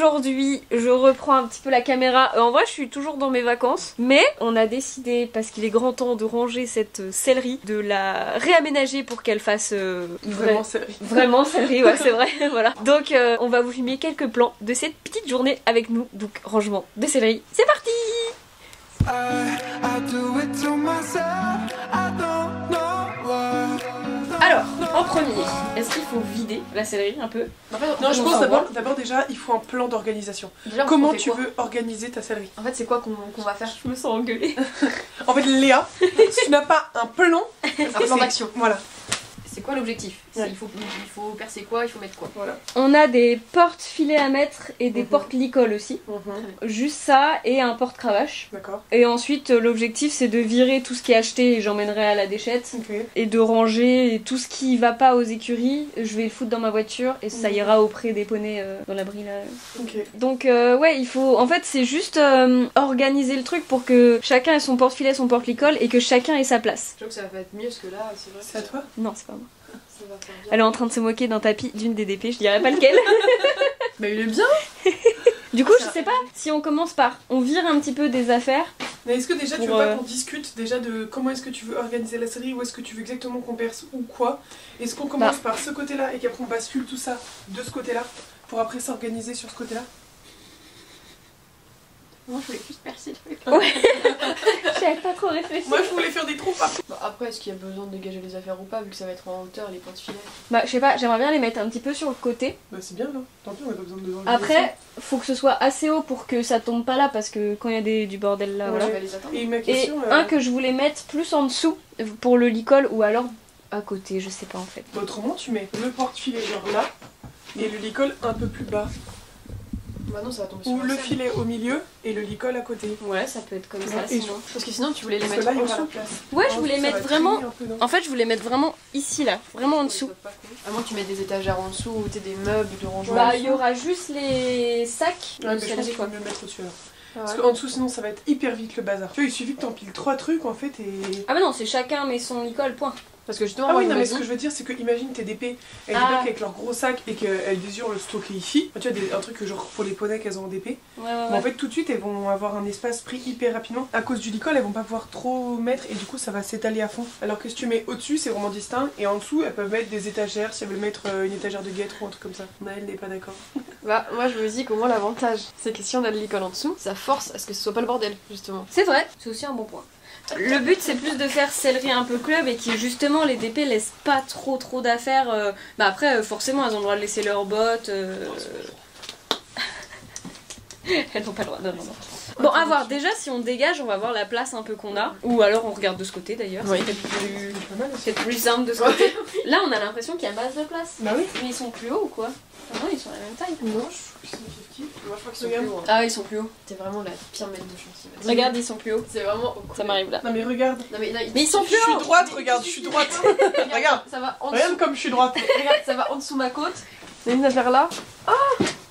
aujourd'hui je reprends un petit peu la caméra. En vrai je suis toujours dans mes vacances, mais on a décidé, parce qu'il est grand temps de ranger cette céleri, de la réaménager pour qu'elle fasse vraiment céleri. Vraiment céleri, ouais c'est vrai. Voilà. Donc on va vous filmer quelques plans de cette petite journée avec nous. Donc rangement de céleri, c'est parti. Alors, en premier, est-ce qu'il faut vider la céleri un peu? En fait, non, je pense d'abord déjà, il faut un plan d'organisation. Comment tu veux organiser ta céleri? En fait, c'est quoi qu'on va faire? Je me sens engueulée. En fait, Léa, si tu n'as pas un plan d'action. Voilà. C'est quoi l'objectif? Il faut percer quoi? Il faut mettre quoi? Voilà. On a des porte-filets à mettre et des porte-licoles aussi. Juste ça et un porte-cravache. D'accord. Et ensuite, l'objectif c'est de virer tout ce qui est acheté et j'emmènerai à la déchette. Et de ranger tout ce qui va pas aux écuries. Je vais le foutre dans ma voiture et ça ira auprès des poneys dans l'abri là. Donc, ouais, il faut. En fait, c'est juste organiser le truc pour que chacun ait son porte-filet, son porte-licole et que chacun ait sa place. Je trouve que ça va être mieux parce que là, c'est vrai. C'est à toi? Non, c'est pas moi. Elle est en train de se moquer d'un tapis d'une des DP, je dirais pas lequel. Mais il est bien. Du coup, je sais pas si on commence par on vire un petit peu des affaires. Mais est-ce que déjà tu veux pas qu'on discute déjà de comment est-ce que tu veux organiser la série, ou est-ce que tu veux exactement qu'on perce ou quoi? Est-ce qu'on commence par ce côté-là et qu'après on bascule tout ça de ce côté-là pour après s'organiser sur ce côté-là? Moi je voulais plus percer le truc. Ouais. J'avais pas trop réfléchi. Moi je voulais faire des trous partout. Bah, après, est-ce qu'il y a besoin de dégager les affaires ou pas, vu que ça va être en hauteur les porte-filets? Bah, je sais pas, j'aimerais bien les mettre un petit peu sur le côté. Bah, c'est bien là. Tant pis, on a pas besoin de les Après, faut que ce soit assez haut pour que ça tombe pas là, parce que quand il y a du bordel là, Ouais, voilà. je vais les attendre. Et ma question. Un que je voulais mettre plus en dessous pour le licol ou alors à côté, je sais pas en fait. Autrement, tu mets le porte-filet genre là et le licol un peu plus bas. Bah non, ça va tomber sur Ou la le scène. filet au milieu et le licol à côté. Ouais, ça peut être comme ça. Et sinon. Parce que sinon, tu voulais les Parce que mettre là, en il y a dessous. la place. Ouais, je voulais Ça mettre va vraiment. traîner un peu, non? En fait, je voulais mettre vraiment ici là, vraiment en dessous. À moins que tu mettes des étagères en dessous ou t'es des meubles de rangement. Bah, il y aura juste les sacs. Ouais, mais je pense qu'il faut mieux le mettre au-dessus alors. Parce qu'en dessous, sinon, ça va être hyper vite le bazar. Tu vois, il suffit que t'empiles 3 trucs en fait et. Ah, bah non, c'est chacun met son licol, point. Parce que justement, Ah moi, oui, il non, m'a mais dit- ce que je veux dire, c'est que imagine tes DP, elles débarquent avec leur gros sac et qu'elles désirent le stocker ici. Tu vois, un truc que genre pour les poneys qu'elles ont en DP. Ouais. Mais en fait, tout de suite, elles vont avoir un espace pris hyper rapidement. À cause du licol, elles vont pas pouvoir trop mettre et du coup, ça va s'étaler à fond. Alors que si tu mets au-dessus, c'est vraiment distinct. Et en dessous, elles peuvent mettre des étagères si elles veulent mettre une étagère de guêtre ou un truc comme ça. Naël n'est pas d'accord. Bah, moi, je me dis qu'au moins, l'avantage, c'est que si on a le licol en dessous, ça force à ce que ce soit pas le bordel, justement. C'est vrai, c'est aussi un bon point. Le but c'est plus de faire céleri un peu club et qui justement les DP laissent pas trop d'affaires. Bah après forcément elles ont le droit de laisser leurs bottes. Elles n'ont pas le droit. Non. Bon à voir, déjà si on dégage on va voir la place un peu qu'on a. Ou alors on regarde de ce côté d'ailleurs. Oui. C'est peut-être plus simple de ce côté. Là on a l'impression qu'il y a masse de place. Bah oui. Mais ils sont plus hauts ou quoi? Ah non ils sont à la même taille. Non, je trouve que c'est kiff-kiff. Moi, je crois qu'ils sont Regarde. plus hauts. Ah ils sont plus hauts. C'est vraiment la pire maître de chantier. Regarde ils sont plus hauts. C'est vraiment. Ça m'arrive là. Non, mais regarde. Non, mais, Mais ils sont Je plus suis hauts. droite, regarde, je suis droite. Regarde. Ça va en dessous. Regarde comme je suis droite. Regarde, ça va en dessous ma côte. Il y a une affaire là. Ah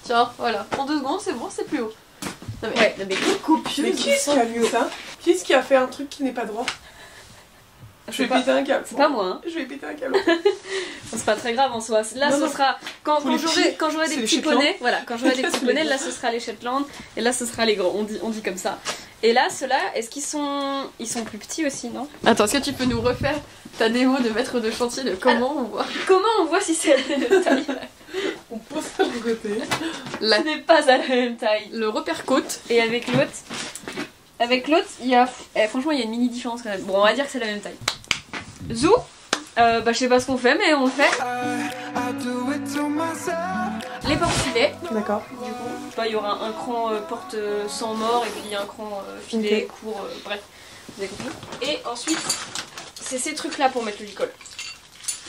tiens, voilà. En 2 secondes, c'est bon, c'est plus haut. Non, mais Ouais, mais copieuse. Mais qui est-ce qui a lu ça? Qui est-ce qui a fait un truc qui n'est pas droit? Je vais péter un câble. C'est pas moi hein. Je vais péter un câble. C'est pas très grave en soi. Là, Non, ce non. sera quand Pour les j'aurai c'est des les petits Shetland. poneys. Voilà, quand j'aurai des petits poneys, là, ce sera les Shetland et là, ce sera les gros. On dit comme ça. Et là, ceux-là, est-ce qu'ils sont plus petits aussi, non? Attends, est-ce que tu peux nous refaire ta démo de maître de chantier de comment on voit? Comment on voit si c'est la même taille? On pose ça de côté. Ce n'est pas à la même taille. Le repère côte. Et avec l'autre, il y a franchement, il y a une mini différence quand même. Bon, on va dire que c'est la même taille. Zou, bah je sais pas ce qu'on fait, mais on le fait. Les porte-filets. D'accord. Du coup, je sais pas, il y aura un cran porte sans mort et puis un cran filet court, bref, vous avez compris. Et ensuite, c'est ces trucs là pour mettre le licol.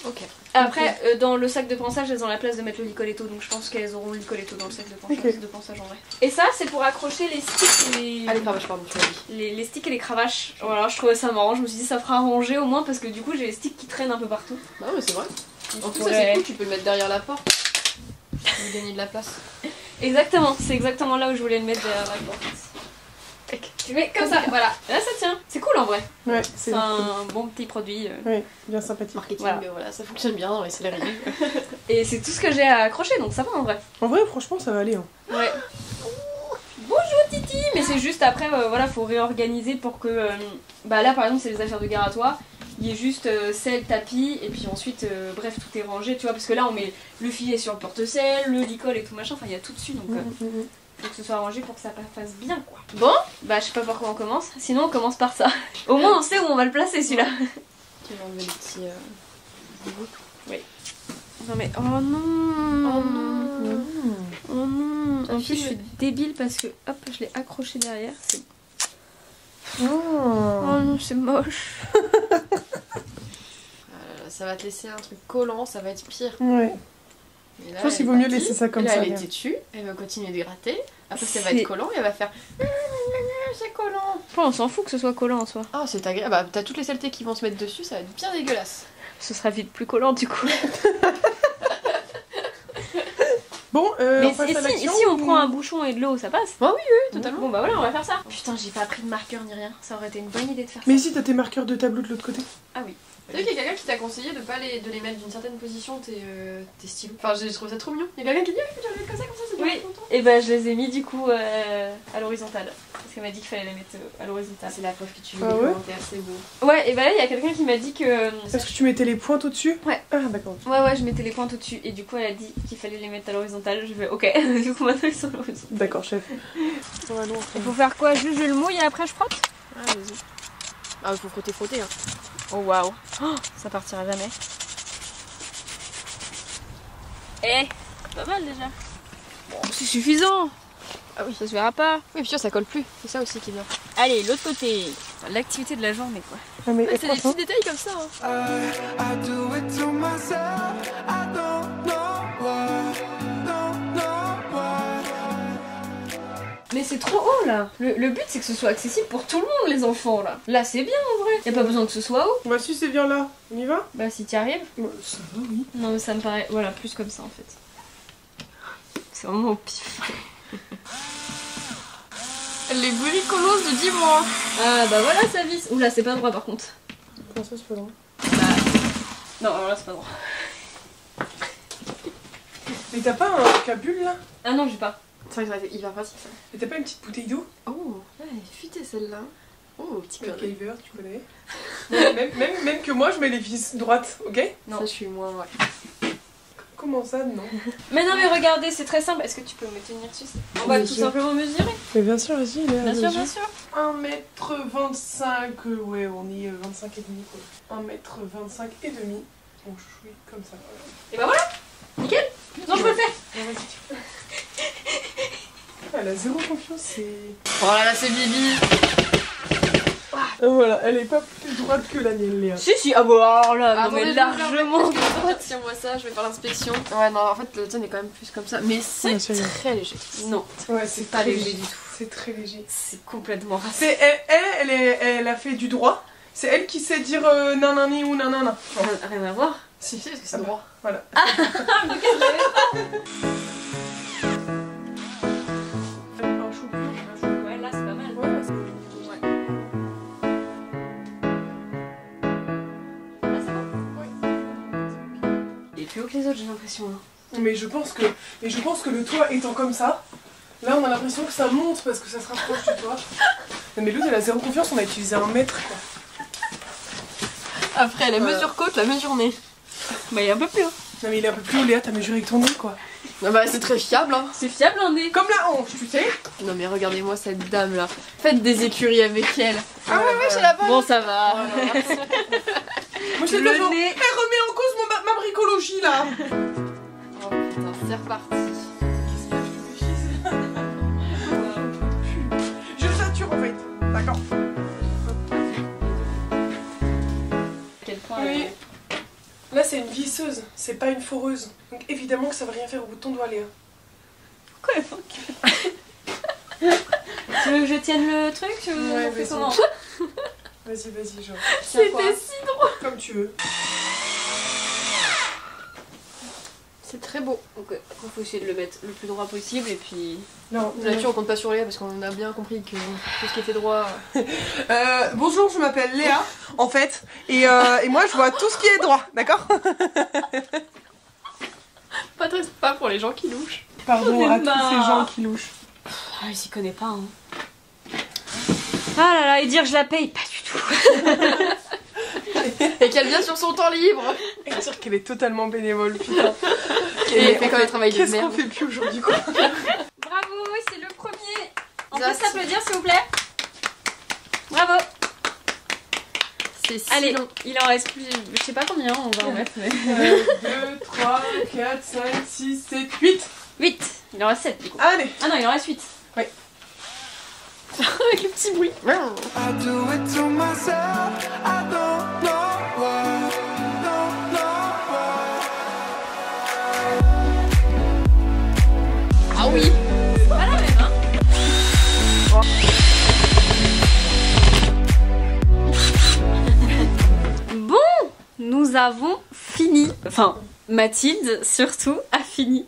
Ok. Après, dans le sac de ponçage, elles ont la place de mettre le licoletto, donc je pense qu'elles auront le licoletto dans le sac de ponçage en vrai. Et ça, c'est pour accrocher les sticks et les... Ah, les cravaches, pardon, tu l'as dit. Les sticks et les cravaches. Voilà, je trouvais ça marrant, je me suis dit ça fera ranger au moins parce que du coup j'ai les sticks qui traînent un peu partout. Bah, mais c'est vrai. En plus, ça pourrait- c'est cool, tu peux le mettre derrière la porte. Pour gagner de la place. Exactement, c'est exactement là où je voulais le mettre derrière la porte. Tac. Tu mets comme ça, voilà. Là ça tient. C'est cool en vrai. Ouais, C'est un bon petit produit. Ouais, bien sympathique. Marketing, voilà, ça fonctionne bien dans les céleri. Et c'est tout ce que j'ai à accrocher, donc ça va en vrai. En vrai, franchement, ça va aller. Hein. Ouais. Bonjour Titi. Mais c'est juste après, voilà, faut réorganiser pour que... bah là par exemple c'est les affaires de gare à toi. Il y a juste sel, tapis, et puis ensuite, bref, tout est rangé, tu vois, parce que là on met le filet sur le porte-sel, le licol et tout machin, enfin il y a tout dessus, donc faut que ce soit rangé pour que ça fasse bien, quoi. Bon, bah je sais pas par quoi on commence, sinon on commence par ça. Au moins on sait où on va le placer celui-là. Tu vas enlever les petits... Oui. Non mais, oh non. Oh non. Oh non. En plus je suis débile parce que, hop, je l'ai accroché derrière, c'est... Oh non, c'est moche. Ça va te laisser un truc collant, ça va être pire. Ouais. Là, je pense qu'il vaut mieux laisser ça comme là, ça. Elle était dessus, elle va continuer de gratter. Après, ça va être collant et elle va faire c'est collant. Bon, on s'en fout que ce soit collant en soi. Ah, c'est agréable. Bah, t'as toutes les saletés qui vont se mettre dessus, ça va être bien dégueulasse. Ce sera vite plus collant du coup. Bon, mais on passe à l'action, si on prend un bouchon et de l'eau, ça passe? Ah oui, totalement. Bon bah voilà, on va faire ça. Putain, j'ai pas pris de marqueur ni rien. Ça aurait été une bonne idée de faire Mais ça. ici, t'as tes marqueurs de tableau de l'autre côté. Ah oui. Tu sais qu'il y a quelqu'un qui t'a conseillé de pas de les mettre d'une certaine position, tes stylos. Enfin, j'ai trouvé ça trop mignon. Il y a quelqu'un qui dit que tu les mets comme ça, c'est bien longtemps. Et bah je les ai mis du coup à l'horizontale. Parce qu'elle m'a dit qu'il fallait les mettre à l'horizontale. C'est la preuve que tu lis Ah les ouais commentaires, c'est beau. Ouais, et bah là il y a quelqu'un qui m'a dit que... Est-ce que tu mettais les pointes au-dessus? Ouais. Ah, d'accord. Ouais, je mettais les pointes au-dessus. Et du coup elle a dit qu'il fallait les mettre à l'horizontale. Je fais ok, du coup maintenant ils sont à l'horizontale. D'accord, chef. On va Il faut faire quoi? Juste je le mouille et après je frotte? Ah, vas-y. Ah, il faut frotter, hein. Oh waouh, ça partira jamais. Eh, pas mal déjà. Bon, c'est suffisant. Ah oui. Ça se verra pas. Oui, puis ça colle plus. C'est ça aussi qui est bien. Allez, l'autre côté. L'activité de la journée quoi. Ah, mais Ouais, c'est des petits détails comme ça. Hein. I do it to myself. I don't know why. Don't know why. Mais c'est trop haut là. Le but c'est que ce soit accessible pour tout le monde les enfants là. Là c'est bien en vrai. Y a pas besoin que ce soit haut. Bah si c'est bien là, on y va? Bah si t'y arrives. Ça va, oui. Non mais ça me paraît, voilà, plus comme ça en fait. C'est vraiment au pif. Les bricolos de dimanche. Ah bah voilà ça visse. Oula c'est pas droit par contre. Comment ça, c'est pas drôle? Bah... Non alors là c'est pas droit. Mais t'as pas un cabule là? Ah non j'ai pas. C'est vrai que ça va être hyper pratique ça. Et t'as pas une petite bouteille d'eau? Oh, elle est futée celle-là. Oh, petit cœur. MacGyver, tu connais? même que moi je mets les vis droites, ok? Non. Ça, je suis moins, ouais. Comment ça, non? Mais non mais regardez c'est très simple. Est-ce que tu peux me tenir dessus? On va Bien tout sûr. simplement mesurer. Mais bien sûr, vas-y, il est à Bien sûr, mesure. bien sûr. 1m25, ouais, on est 25 et demi quoi. 1m25 et demi. Donc je suis comme ça. Et bah voilà. Nickel. Non je peux le faire. Elle a zéro confiance, c'est... Oh là là, c'est Bibi. Voilà, elle est pas plus droite que la mienne, Léa. Si, ah bah alors là, non Attendez, mais largement. En fait, si on voit ça, je vais faire l'inspection. Ouais, non, en fait, le tien est quand même plus comme ça. Mais c'est Ouais, c'est bien. très léger. Non, Ouais, c'est pas très léger du tout. C'est très léger. C'est complètement raciste. C'est elle a fait du droit. C'est elle qui sait dire nanani ou nanana. Rien à voir. Si, Si, parce que ça c'est va. droit. Voilà. Un chou plus. Ouais, là c'est pas mal. Ouais, c'est... Là c'est bon. Il est plus haut que les autres, j'ai l'impression. Hein. Mais je pense que le toit étant comme ça, là on a l'impression que ça monte parce que ça se rapproche du toit. Non mais l'autre elle a zéro confiance, on a utilisé 1 mètre quoi. Après, la Voilà. mesure côte, la mesure nez. Bah il est un peu plus haut. Non mais il est un peu plus haut, Léa, t'as mesuré avec ton nez quoi. Ah bah, c'est très fiable, hein. C'est fiable un nez. Comme la hanche, tu sais. Non, mais regardez-moi cette dame là. Faites des écuries avec elle. Ah ouais, j'ai la bonne. Bon ça va. Moi je Le le nez. Elle remet en cause ma bricologie là. Oh putain, c'est reparti. Je sature en fait. D'accord. Quel point Oui. Là c'est une visseuse, c'est pas une foreuse. Donc évidemment que ça va rien faire au bout de ton doigt Léa. Quoi Tu veux que je tienne le truc? Tu veux Ouais, on fait vas-y. comment? Vas-y, genre. C'était si drôle. Comme tu veux. C'est très beau. Donc après faut essayer de le mettre le plus droit possible et puis... Non, Là-dessus on compte pas sur Léa parce qu'on a bien compris que tout ce qui était droit... bonjour, je m'appelle Léa, en fait, et moi je vois tout ce qui est droit, d'accord? Pas pour les gens qui louchent. Pardon à tous ces gens qui louchent. Ah, il s'y connaît pas, hein. Ah là là, et dire je la paye, pas du tout. Et qu'elle vient sur son temps libre. Et dire qu'elle est totalement bénévole, putain. Et elle fait quand même un travail de Qu'est-ce qu'on merde. fait plus aujourd'hui, quoi? Bravo, c'est le premier. On peut Ça, s'applaudir s'il vous plaît. Bravo. C'est si Allez, long. il en reste plus, je sais pas combien on va en mettre, mais... 2, 3, 4, 5, 6, 7, 8. 8. Il en reste 7 du coup. Allez. Ah non, il en reste 8. Avec le petit bruit. I do it to myself. I don't know why. Don't know why. Ah oui. C'est pas la même, hein. Bon, nous avons fini. Enfin, Mathilde, surtout, a fini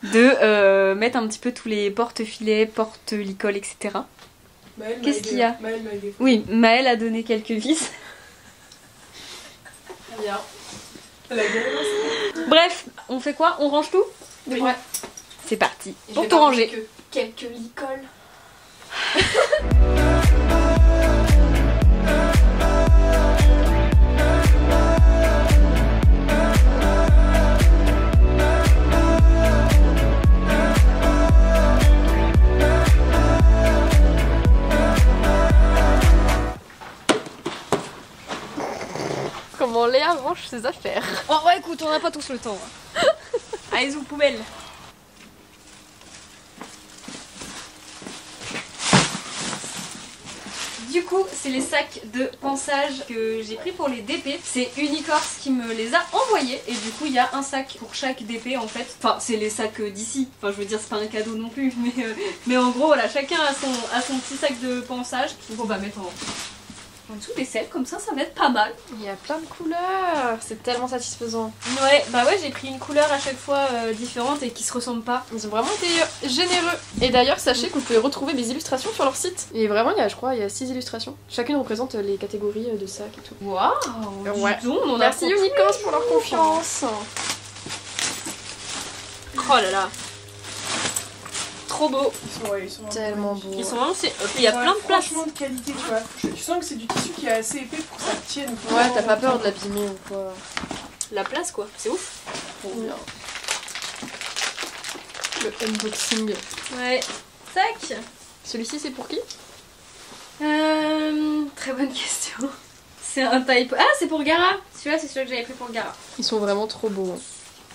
de mettre un petit peu tous les porte-filets, porte-licoles, etc. Qu'est-ce qu'il y a? Maëlle m'a aidé. Oui, Maëlle a donné quelques vis. Bien. Elle a gagné. Bref, on fait quoi? On range tout? Oui. Ouais. C'est parti. Et je Pour vais tout pas ranger. que quelques licoles. Comment Léa range ses affaires. Oh ouais, écoute, on n'a pas tous le temps. Allez, aux poubelles. Du coup, c'est les sacs de pansage que j'ai pris pour les DP. C'est Unicorse qui me les a envoyés. Et du coup, il y a un sac pour chaque DP en fait. Enfin, c'est les sacs d'ici. Enfin, je veux dire, c'est pas un cadeau non plus. Mais en gros, voilà, chacun a son petit sac de pansage. Donc on va mettre en dessous des selles. Comme ça va être pas mal. Il y a plein de couleurs. C'est tellement satisfaisant. Ouais, bah ouais, j'ai pris une couleur à chaque fois différente et qui se ressemble pas. Ils ont vraiment été généreux. Et d'ailleurs, sachez que vous pouvez retrouver mes illustrations sur leur site. Et vraiment, je crois, il y a 6 illustrations. Chacune représente les catégories de sacs et tout. Waouh! Ouais. Dis donc, on Merci apprend Unicorse tous pour les leur jours. confiance. Oh là là! Trop beau! Ils sont Tellement beau. Ils sont vraiment. Il y a plein de place. Franchement de qualité, tu vois. Tu sens que c'est du tissu qui est assez épais pour que ça tienne. Ouais, t'as pas peur de l'abîmer ou quoi. La place quoi, c'est ouf! Trop bien. Le unboxing. Ouais. Sac! Celui-ci, c'est pour qui? Très bonne question. C'est un type. Ah, c'est pour Gara! Celui-là, c'est celui que j'avais pris pour Gara. Ils sont vraiment trop beaux.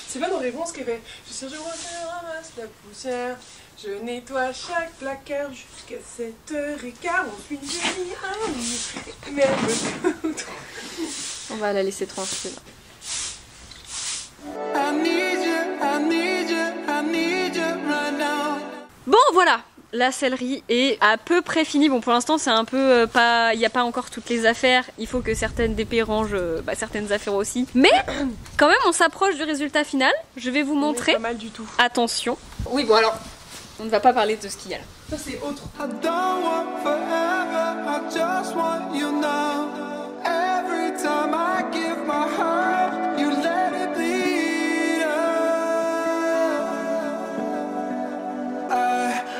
C'est pas dans Réponse qu'elle fait. Je sais, je ramasse la poussière. Je nettoie chaque placard jusqu'à 7h15. On suit génie, ah oui. Même On va la laisser tranquille. I need you, I need you, I need you right now. Bon, voilà! La sellerie est à peu près finie. Bon, pour l'instant, c'est un peu pas. Il n'y a pas encore toutes les affaires. Il faut que certaines DP rangent certaines affaires aussi. Mais quand même, on s'approche du résultat final. Je vais vous montrer. Pas mal du tout. Attention. Oui, bon, alors, on ne va pas parler de ce qu'il y a là. Ça, c'est autre. I don't want forever, I just want you now. Every time I give my heart, you let it bleed out.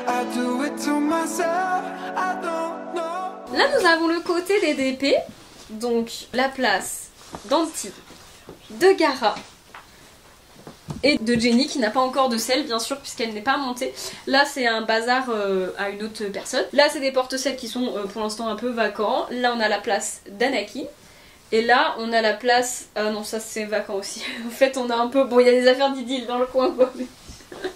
I do it to myself, I don't know. Là, nous avons le côté des DP. Donc, la place d'Anti, de Gara et de Jenny qui n'a pas encore de selle bien sûr puisqu'elle n'est pas montée. Là c'est un bazar à une autre personne. Là c'est des porte-selles qui sont pour l'instant un peu vacants. Là on a la place d'Anakin. Et là on a la place... Ah non ça c'est vacant aussi. En fait on a un peu... Bon il y a des affaires d'Idylle dans le coin quoi.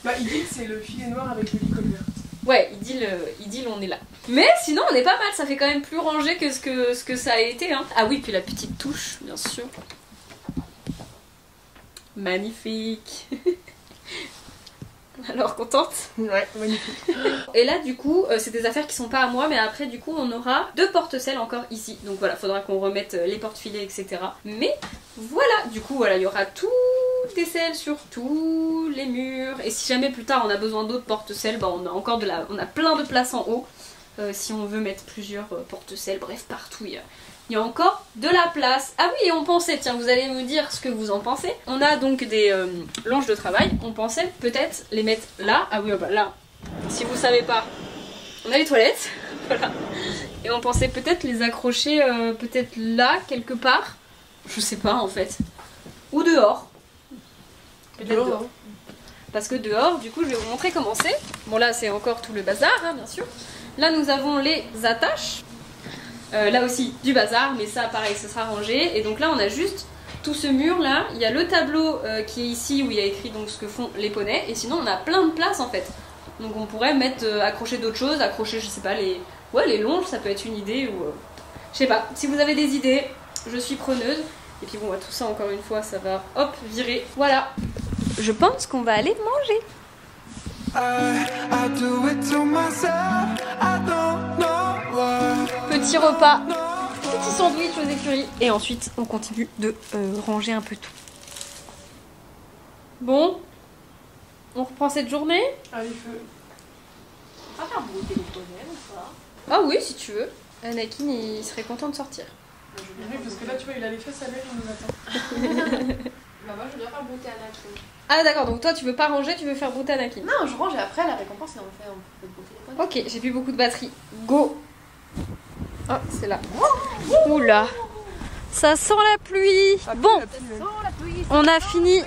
Bah, Idylle, c'est le filet noir avec le licol vert. Ouais, Idylle on est là. Mais sinon on est pas mal, ça fait quand même plus rangé que ce que ça a été hein. Ah oui puis la petite touche bien sûr. Magnifique. Alors contente? Ouais, magnifique. Et là du coup c'est des affaires qui sont pas à moi mais après du coup on aura 2 porte-selles encore ici. Donc voilà, faudra qu'on remette les porte-filets etc. Mais voilà, du coup voilà, il y aura tout porte-selles sur tous les murs. Et si jamais plus tard on a besoin d'autres porte-selles, bah on a encore on a plein de place en haut. Si on veut mettre plusieurs porte-selles, bref, partout il y a encore de la place. Ah oui, et on pensait, tiens, vous allez me dire ce que vous en pensez. On a donc des langes de travail. On pensait peut-être les mettre là. Ah oui, bah là, si vous savez pas, on a les toilettes. Voilà. Et on pensait peut-être les accrocher peut-être là, quelque part. Je sais pas en fait. Ou dehors. Peut-être dehors. Parce que dehors, du coup, je vais vous montrer comment c'est. Bon là, c'est encore tout le bazar, hein, bien sûr. Là, nous avons les attaches. Là aussi, du bazar, mais ça, pareil, ce sera rangé. Et donc là, on a juste tout ce mur là. Il y a le tableau qui est ici où il y a écrit donc ce que font les poneys. Et sinon, on a plein de place en fait. Donc on pourrait mettre accrocher d'autres choses, accrocher, je sais pas, les longes, ça peut être une idée ou je sais pas. Si vous avez des idées, je suis preneuse. Et puis bon, tout ça encore une fois, ça va hop virer. Voilà. Je pense qu'on va aller manger. Petit repas, petit sandwich aux écuries. Et ensuite, on continue de ranger un peu tout. Bon, on reprend cette journée. Allez, feu. On va faire brouter les poneys ou pas? Ah oui, si tu veux. Anakin, il serait content de sortir. Oui, parce que là, tu vois, il a les fesses à l'air, il nous attend. Bah moi, je dois faire brouter Anakin. Ah d'accord, donc toi tu veux pas ranger, tu veux faire brouter Anakin. Non, je range et après, la récompense, c'est on fait brouter les poneys. Ok, j'ai plus beaucoup de batterie. Go. Oh, c'est là. Oula. Ça sent la pluie. Bon, on a fini.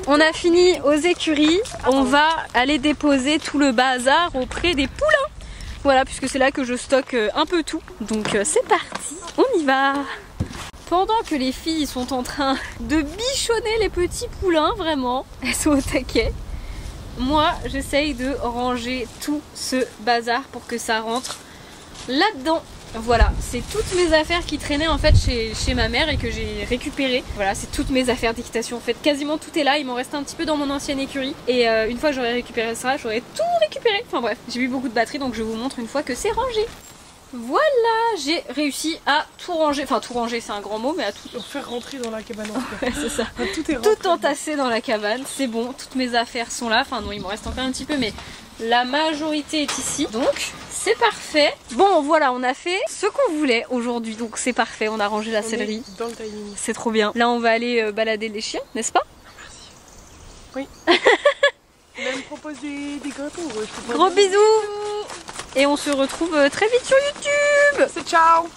On a fini aux écuries. On va aller déposer tout le bazar auprès des poulains. Voilà, puisque c'est là que je stocke un peu tout. Donc c'est parti, on y va. Pendant que les filles sont en train de bichonner les petits poulains, vraiment, elles sont au taquet. Moi, j'essaye de ranger tout ce bazar pour que ça rentre là-dedans. Voilà, c'est toutes mes affaires qui traînaient en fait chez ma mère et que j'ai récupérées. Voilà, c'est toutes mes affaires d'équitation. En fait, quasiment tout est là. Il m'en reste un petit peu dans mon ancienne écurie. Et une fois que j'aurai récupéré ça, j'aurai tout récupéré. Enfin bref, j'ai eu beaucoup de batterie donc je vous montre une fois que c'est rangé. Voilà, j'ai réussi à tout ranger. Enfin, tout ranger, c'est un grand mot, mais à tout faire rentrer dans la cabane. Ouais, c'est ça. Tout est rentré. Tout entassé dans la cabane. C'est bon, toutes mes affaires sont là. Enfin non, il m'en reste encore un petit peu, mais la majorité est ici. Donc, c'est parfait. Bon, voilà, on a fait ce qu'on voulait aujourd'hui. Donc, c'est parfait. On a rangé la céleri. Dans le timing. C'est trop bien. Là, on va aller balader les chiens, n'est-ce pas? Oui. Il me propose des gâteaux. Gros bisous. Et on se retrouve très vite sur YouTube. C'est ciao.